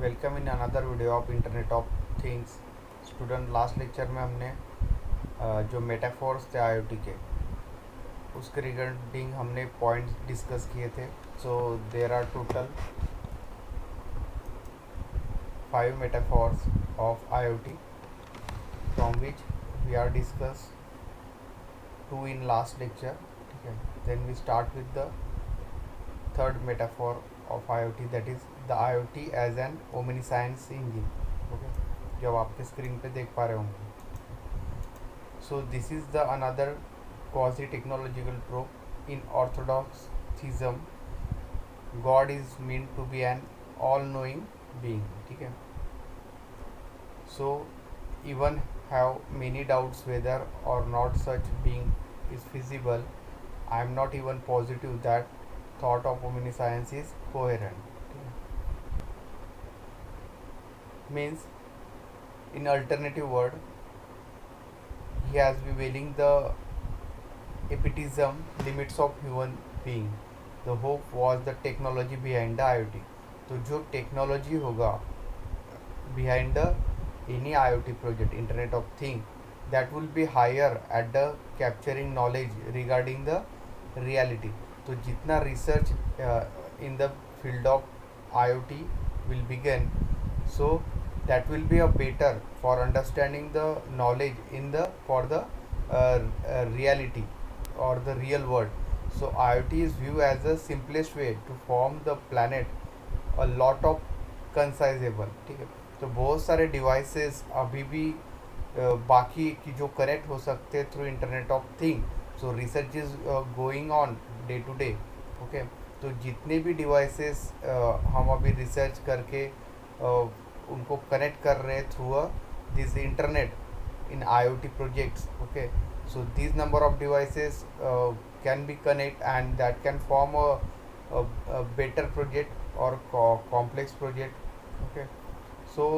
Welcome in another video of internet of things. Student, last lecture में हमने जो metaphors थे आईओटी के, उसके रिगार्डिंग हमने पॉइंट्स डिस्कस किए थे। So there are total 5 metaphors of IoT, from which we are discuss 2 in last lecture. ठीक है, then we start with the third metaphor of IoT, that is the IoT as an omniscience engine. Okay, जो आप आपके screen पे देख पा रहे होंगे। So this is the another quasi technological trope in orthodoxism. God is meant to be an all knowing being. ठीक है, so even have many doubts whether or not such being is feasible. I am not even positive that thought of omniscience is coherent. Means, in alternative word, he has been veiling the epitetism limits of human being. The hope was the technology behind the IoT. तो जो technology होगा behind the any IoT project, Internet of Thing, that will be higher at the capturing knowledge regarding the reality. तो जितना research in the field of IoT will begin, so that will be a better for understanding the knowledge in the for the reality or the real world. So IoT is viewed as the simplest way to form the planet a lot of कंसाइजेबल। ठीक है, तो बहुत सारे devices अभी भी बाकी की जो कनेक्ट हो सकते हैं through internet of thing. So research is going on day to day. Okay, तो जितने भी डिवाइसेस हम अभी रिसर्च करके उनको कनेक्ट कर रहे हैं through this internet in IoT projects. Okay, so this number of devices can be connect and that can form a better project or complex project. Okay, so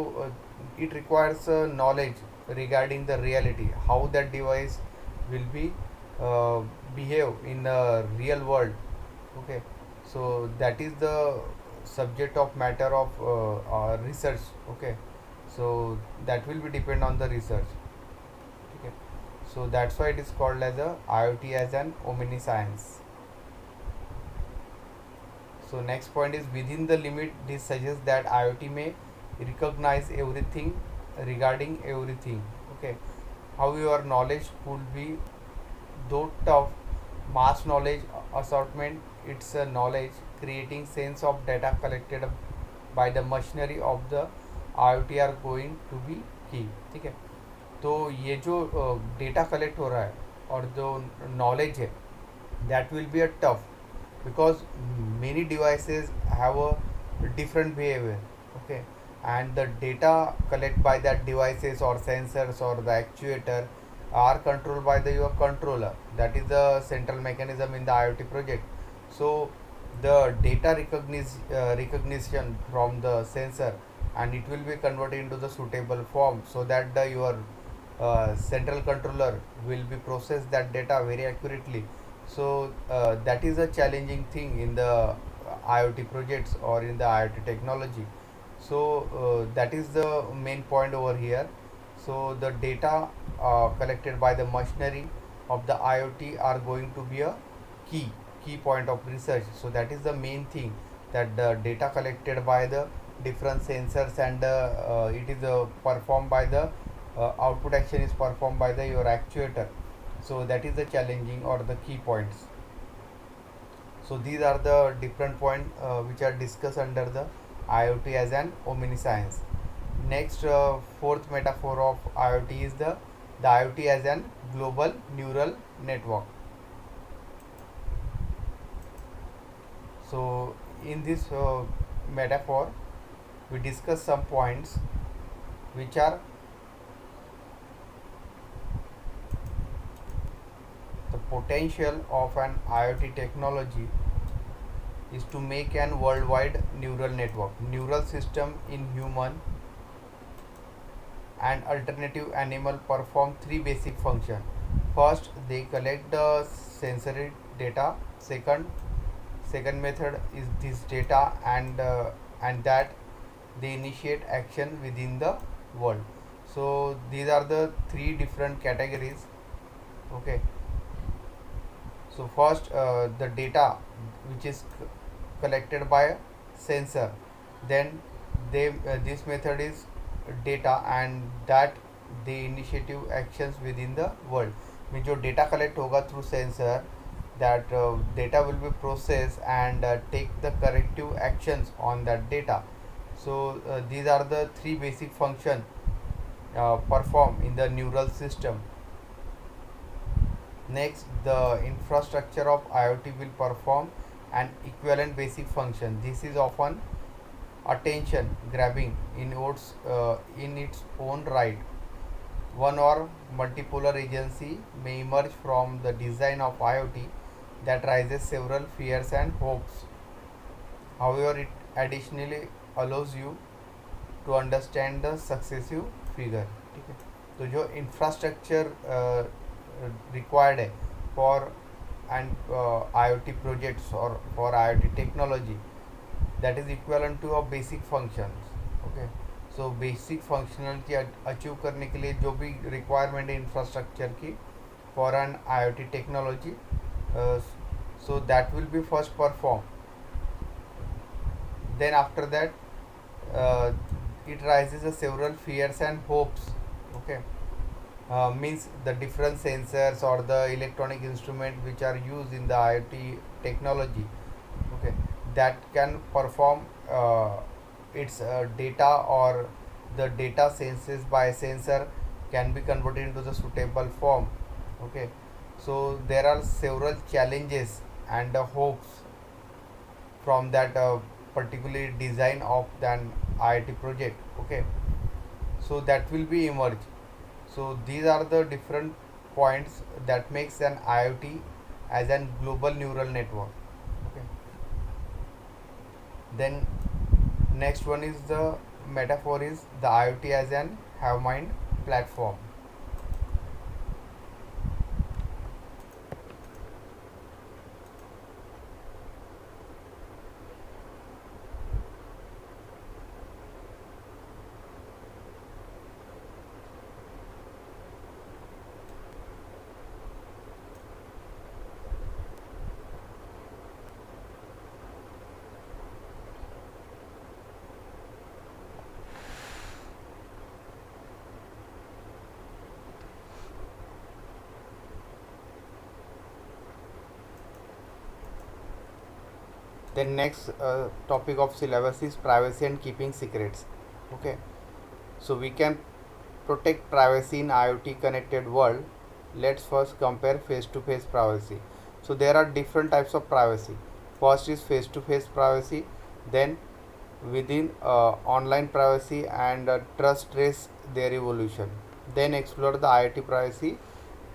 it requires knowledge regarding the reality, how that device will be behave in the real world. Okay, so that is the subject of matter of research. Okay, so that will be depend on the research. Okay, so that's why it is called as a IoT as an omniscience. So next point is within the limit. This suggests that IoT may recognize everything regarding everything. Okay, how your knowledge could be that of mass knowledge assortment. It's a knowledge creating sense of data collected by the machinery of the IoT are going to be key. ठीक है, तो ये जो data collect हो रहा है और जो नॉलेज है, that will be a tough because many devices have a different behavior. Okay, and the data collected by that devices or sensors or the actuator are controlled by the your controller, that is the central mechanism in the IoT project. So the data recognition from the sensor, and it will be converted into the suitable form so that the your central controller will be process that data very accurately. So that is a challenging thing in the IoT projects or in the IoT technology. So that is the main point over here. So the data collected by the machinery of the IoT are going to be a key point of research. So that is the main thing, that the data collected by the different sensors and it is performed by the output action is performed by the your actuator. So that is the challenging or the key points. So these are the different points which are discussed under the IoT as an omniscience. Next, fourth metaphor of IoT is the IoT as an global neural network. So in this metaphor we discuss some points which are the potential of an IoT technology is to make an worldwide neural network. Neural system in human and alternative animal perform three basic functions. First, they collect the sensory data. Second method is this data and that they initiate action within the world. So these are the three different categories. Okay, so first the data which is collected by a sensor, then they this method is data and that the initiative actions within the world. में जो data collect होगा through sensor, that data will be processed and take the corrective actions on that data. So these are the three basic functions performed in the neural system. Next, the infrastructure of IoT will perform an equivalent basic function. This is often attention grabbing in its own right. One or multipolar agency may emerge from the design of IoT that raises several fears and hopes. However, it additionally allows you to understand the successive figure. ठीक है, तो जो infrastructure required है for and IoT projects or for IoT technology, that is equivalent to a basic functions. Okay, so basic functionality achieve करने के लिए जो भी रिक्वायरमेंट है इंफ्रास्ट्रक्चर की for an IoT technology, so that will be first performed. Then after that it raises several fears and hopes. Okay, means the different sensors or the electronic instrument which are used in the IoT technology, okay, that can perform its data, or the data senses by sensor can be converted into the suitable form. Okay, so there are several challenges and hopes from that particular design of an IoT project. Okay, so that will be emerge. So these are the different points that makes an IoT as a global neural network. Okay, then next one is the metaphor is the IoT as an have mind platform. Then next topic of syllabus is privacy and keeping secrets. Okay, so we can protect privacy in IoT connected world. Let's first compare face to face privacy. So there are different types of privacy. First is face to face privacy, then within online privacy, and trust trace their evolution. Then explore the IoT privacy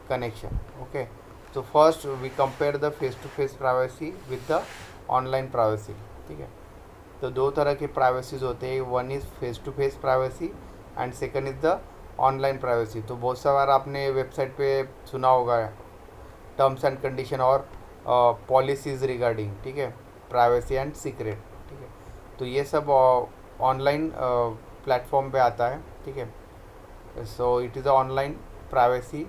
connection. Okay, so first we compare the face to face privacy with the online privacy. ठीक है, तो दो तरह के privacies होते हैं. One is face to face privacy and second is the online privacy. तो बहुत सा बार आपने वेबसाइट पे सुना होगा टर्म्स एंड कंडीशन और पॉलिसीज़ रिगार्डिंग, ठीक है, प्राइवेसी एंड सीक्रेट. ठीक है, तो ये सब ऑनलाइन प्लेटफॉर्म पे आता है. ठीक है, so it is online privacy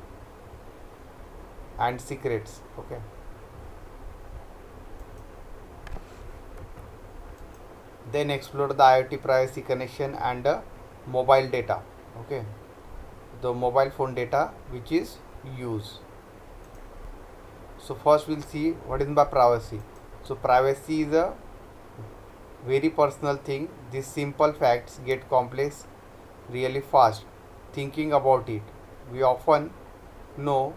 and secrets. Okay, then explore the IoT privacy connection and mobile data. Okay, the mobile phone data which is used. So first we'll see what is by privacy. So privacy is a very personal thing. These simple facts get complex really fast. Thinking about it, we often know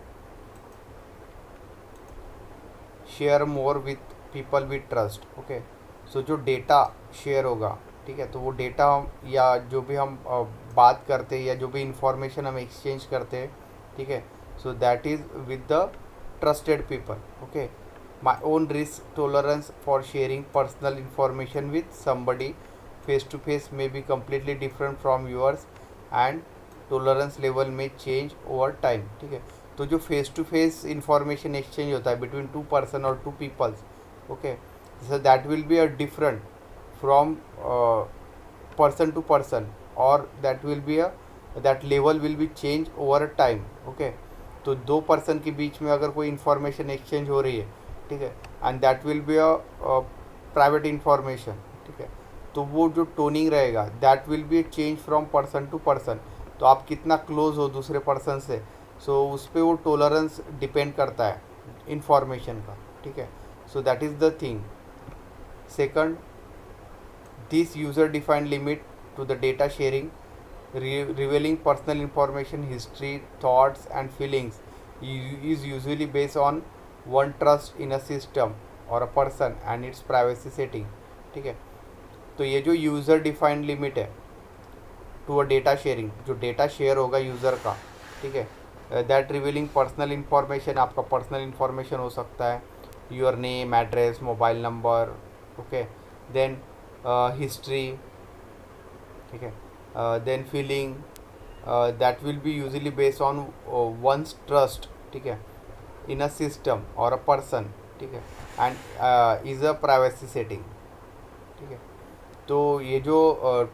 share more with people we trust. Okay, सो जो data share होगा, ठीक है, तो वो data या जो भी हम बात करते हैं या जो भी इंफॉर्मेशन हम एक्सचेंज करते हैं, ठीक है, so that is with the trusted people. Okay, my own risk tolerance for sharing personal information with somebody face to face may be completely different from yours and tolerance level में change over time. ठीक है, तो जो face to face information exchange होता है between two person और two peoples, okay, so that will be a different from person to person, or that level will be change over time. Okay, तो दो person के बीच में अगर कोई information exchange हो रही है, ठीक है, and that will be a private information, ठीक है, तो वो जो टोनिंग रहेगा that will be change from person to person. तो आप कितना क्लोज हो दूसरे पर्सन से, सो उस पर वो टोलरेंस डिपेंड करता है इंफॉर्मेशन का, ठीक है. So that is the thing. Second, this user defined limit to the data sharing revealing personal information, history, thoughts and feelings is usually based on one trust in a system or a person and its privacy setting. ठीक है, तो ये जो user defined limit है to a data sharing, जो data share होगा user का, ठीक है, दैट रिवीलिंग पर्सनल इंफॉर्मेशन, आपका पर्सनल इंफॉर्मेशन हो सकता है, your name, address, mobile number, okay, then history, ठीक है, then feeling, that will be usually based on one's trust, ठीक है, in a system or a person, ठीक है, and is a privacy setting, ठीक है. तो ये जो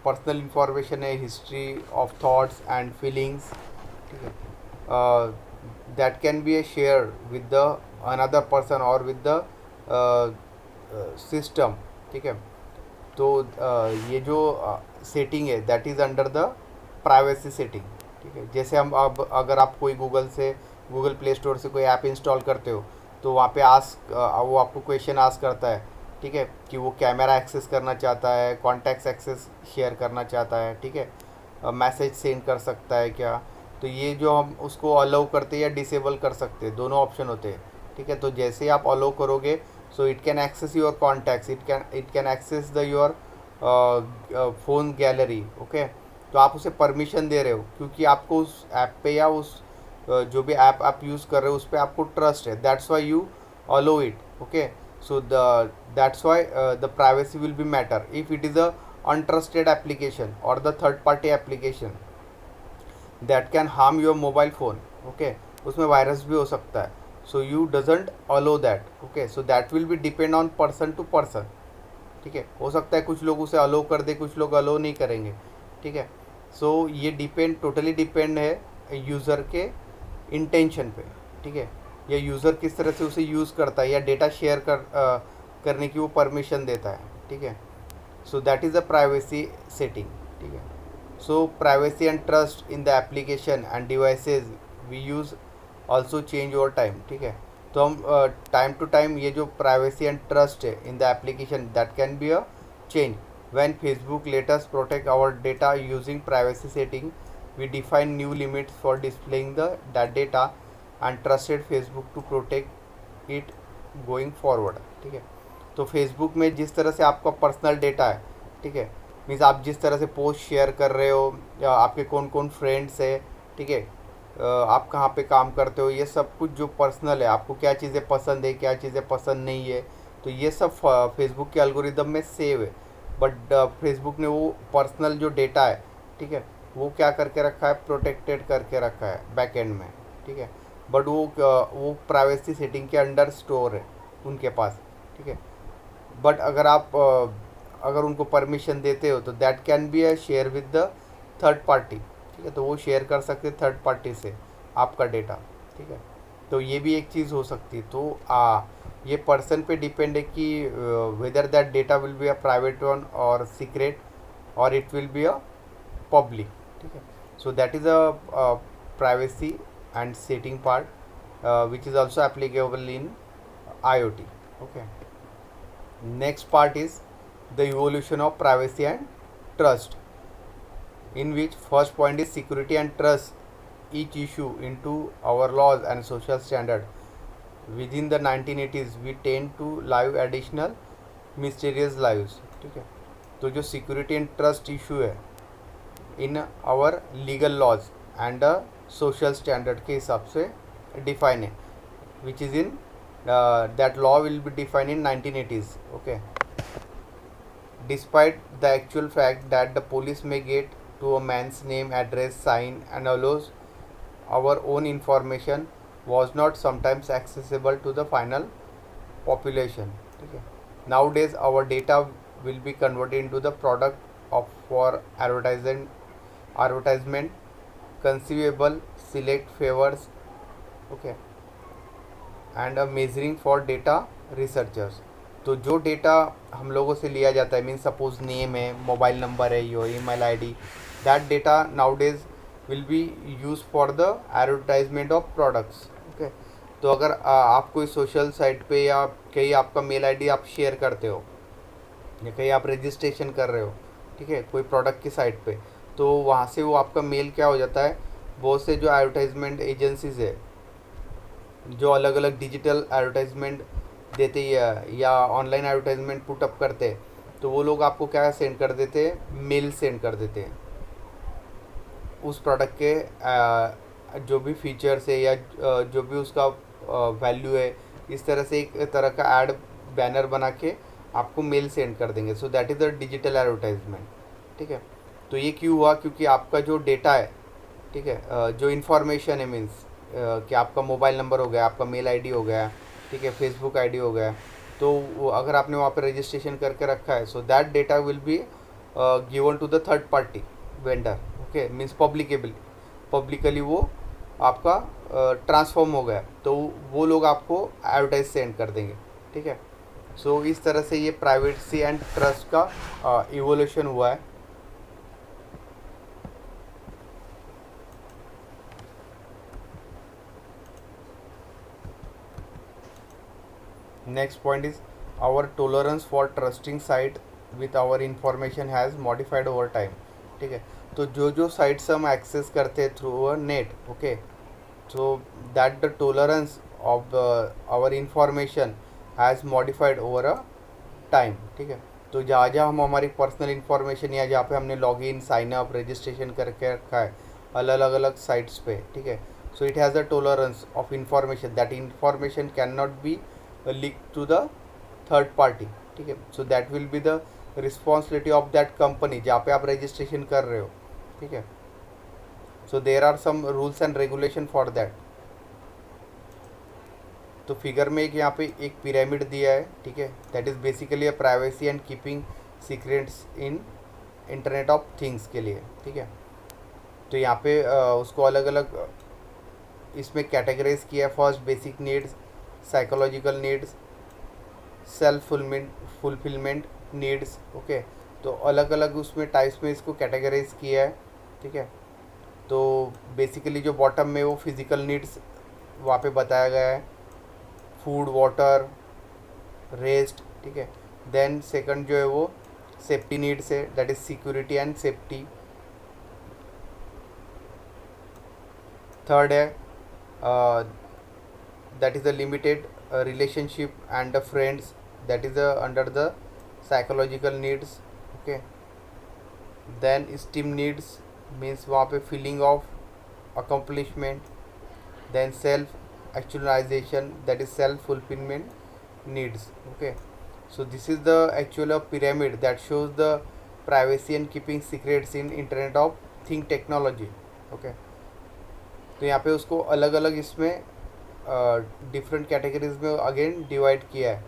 पर्सनल इंफॉर्मेशन है, history of thoughts and feelings, ठीक है, that can be A share with the another person और विद द सिस्टम, ठीक है. तो ये जो सेटिंग है that is under the privacy setting, ठीक है. जैसे हम अब अगर आप कोई गूगल प्ले स्टोर से कोई ऐप इंस्टॉल करते हो, तो वहाँ पे वो आपको क्वेश्चन आस्क करता है, ठीक है, कि वो कैमरा एक्सेस करना चाहता है, कॉन्टैक्ट्स एक्सेस शेयर करना चाहता है, ठीक है, मैसेज सेंड कर सकता है क्या. तो ये जो हम उसको अलाउ करते हैं या डिसेबल कर सकते हैं, दोनों ऑप्शन होते हैं, ठीक है. तो जैसे ही आप अलाउ करोगे, so it can access your contacts, it can access the your phone gallery, okay. तो आप उसे परमिशन दे रहे हो क्योंकि आपको उस ऐप पे या उस जो भी ऐप आप यूज़ कर रहे हो उस पर आपको ट्रस्ट है, that's why you allow it, okay. So that's why the privacy will be matter. If it is a untrusted application और the third party application that can harm your mobile phone, okay, उसमें virus भी हो सकता है, so you doesn't allow that, okay. So that will be depend on person to person, ठीक है. हो सकता है कुछ लोग उसे अलो कर दे, कुछ लोग अलो नहीं करेंगे, ठीक है. सो ये टोटली डिपेंड है यूज़र के इंटेंशन पे, ठीक है, या यूज़र किस तरह से उसे यूज़ करता है या डेटा शेयर करने की वो परमिशन देता है, ठीक है. So that is a privacy setting, ठीक है. So privacy and trust in the application and devices we use also change over time, ठीक है. तो हम टाइम टू टाइम ये जो प्राइवेसी एंड ट्रस्ट है इन the application that can be a change. When Facebook let us protect our data using privacy setting, we define new limits for displaying that data and trusted Facebook to protect it going forward, ठीक है. तो Facebook में जिस तरह से आपका personal data है, ठीक है, मीन्स आप जिस तरह से पोस्ट शेयर कर रहे हो या आपके कौन कौन फ्रेंड्स है, ठीक है, आप कहाँ पे काम करते हो, ये सब कुछ जो पर्सनल है, आपको क्या चीज़ें पसंद है, क्या चीज़ें पसंद नहीं है, तो ये सब फेसबुक के एल्गोरिदम में सेव है. बट फेसबुक ने वो पर्सनल जो डेटा है, ठीक है, वो क्या करके रखा है, प्रोटेक्टेड करके रखा है बैक एंड में, ठीक है. बट वो प्राइवेसी सेटिंग के अंडर स्टोर है उनके पास, ठीक है. बट अगर उनको परमिशन देते हो तो that can be a share with the third party, ठीक है. तो वो शेयर कर सकते थर्ड पार्टी से आपका डेटा, ठीक है. तो ये भी एक चीज़ हो सकती है. तो ये पर्सन पे डिपेंड है कि whether that data will be a private one और सीक्रेट और it will be a public, ठीक है. So that is a privacy and setting part which is also applicable in IoT, okay. Next part is the evolution of privacy and trust, in which first point is security and trust each issue into our laws and social standard. Within the 1980s we tend to live additional mysterious lives, ठीक है. तो जो security and trust issue है in our legal laws and social standard के हिसाब से define है, which is in that law will be defined in 1980s, okay. Despite the actual fact that the police may get to a man's name, address, sign and allows our own information was not sometimes accessible to the final population, okay. Nowadays our data will be converted into the product of for advertisement conceivable select favors, okay, and a measuring for data researchers. तो जो data हम लोगों से लिया जाता है, mean suppose name है, mobile number है, your email ID, that data now days will be use for the advertisement of products, okay. तो अगर आप कोई सोशल साइट पे या कहीं आपका मेल आईडी आप शेयर करते हो या कहीं आप रजिस्ट्रेशन कर रहे हो, ठीक है, कोई प्रोडक्ट की साइट पे, तो वहाँ से वो आपका मेल क्या हो जाता है, बहुत से जो एडवर्टाइजमेंट एजेंसीज है जो अलग अलग डिजिटल एडवर्टाइजमेंट देते हैं या ऑनलाइन एडवर्टाइजमेंट पुटअप करते हैं, तो वो लोग आपको क्या सेंड कर देते हैं, मेल सेंड कर देते हैं उस प्रोडक्ट के जो भी फीचर्स है या जो भी उसका वैल्यू है, इस तरह से एक तरह का एड बैनर बना के आपको मेल सेंड कर देंगे। सो that is the digital advertisement, ठीक है। तो ये क्यों हुआ, क्योंकि आपका जो डेटा है, ठीक है, जो इन्फॉर्मेशन है, मीन्स कि आपका मोबाइल नंबर हो गया, आपका मेल आईडी हो गया, ठीक है, फेसबुक आईडी हो गया, तो वो अगर आपने वहाँ पर रजिस्ट्रेशन करके रखा है, so that data will be given to the third party vendor, okay, means publicly वो आपका ट्रांसफॉर्म हो गया, तो वो लोग आपको एडवर्टाइज सेंड कर देंगे, ठीक है। सो इस तरह से ये प्राइवेसी एंड ट्रस्ट का इवोल्यूशन हुआ है। Next point is our tolerance for trusting site with our information has modified over time, ठीक है। तो जो साइट्स हम एक्सेस करते हैं through a net, okay, so that the tolerance of our information has modified over a time, ठीक है। तो जहाँ जहाँ हम हमारी पर्सनल इंफॉर्मेशन या जहाँ पे हमने लॉगिन साइन अप रजिस्ट्रेशन करके रखा है अलग अलग साइट्स पे, ठीक है, so it has a tolerance of information, that information can not be leak to the third party, ठीक है। So that will be the responsibility of that company जहाँ पे आप रजिस्ट्रेशन कर रहे हो, ठीक है। So there are some rules and regulation for that. तो फिगर में एक यहाँ पे एक पिरामिड दिया है, ठीक है, that is basically a privacy and keeping secrets in internet of things के लिए, ठीक है। तो यहाँ पे उसको अलग अलग इसमें कैटेगराइज किया है। First basic needs, psychological needs, self fulfilment needs, okay. तो अलग अलग उसमें टाइप्स में इसको कैटेगराइज किया है, ठीक है। तो बेसिकली जो बॉटम में वो फिज़िकल नीड्स वहाँ पे बताया गया है, फूड, वाटर, रेस्ट, ठीक है। देन सेकंड जो है वो सेफ्टी नीड्स है, that is security and safety. Third है that is the limited relationship and the friends, that is under the psychological needs, okay. then esteem needs means वहाँ पे feeling of accomplishment, then self actualization, that is self fulfillment needs, okay. So this is the actual pyramid that shows the privacy and keeping secrets in internet of thing technology, okay. तो यहाँ पे उसको अलग अलग इसमें different categories में again divide किया है,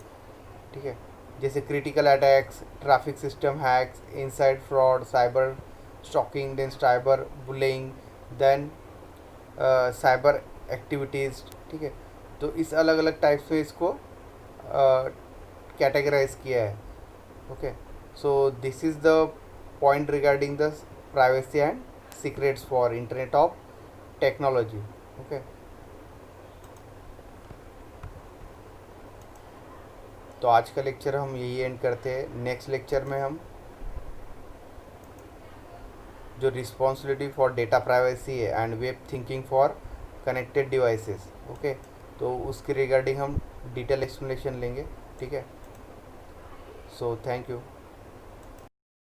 ठीक है। जैसे critical attacks, traffic system hacks, inside fraud, cyber stalking, then cyber bullying, then cyber activities, ठीक है। तो इस अलग अलग टाइप्स में इसको कैटेगराइज किया है, okay. So this is the point regarding the privacy and secrets for internet of technology, okay. तो आज का लेक्चर हम यही एंड करते हैं। नेक्स्ट लेक्चर में हम जो रिस्पॉन्सिबिलिटी फॉर डेटा प्राइवेसी है and web thinking for connected devices, okay, तो उसके रिगार्डिंग हम डिटेल एक्सप्लेनेशन लेंगे, ठीक है। So thank you.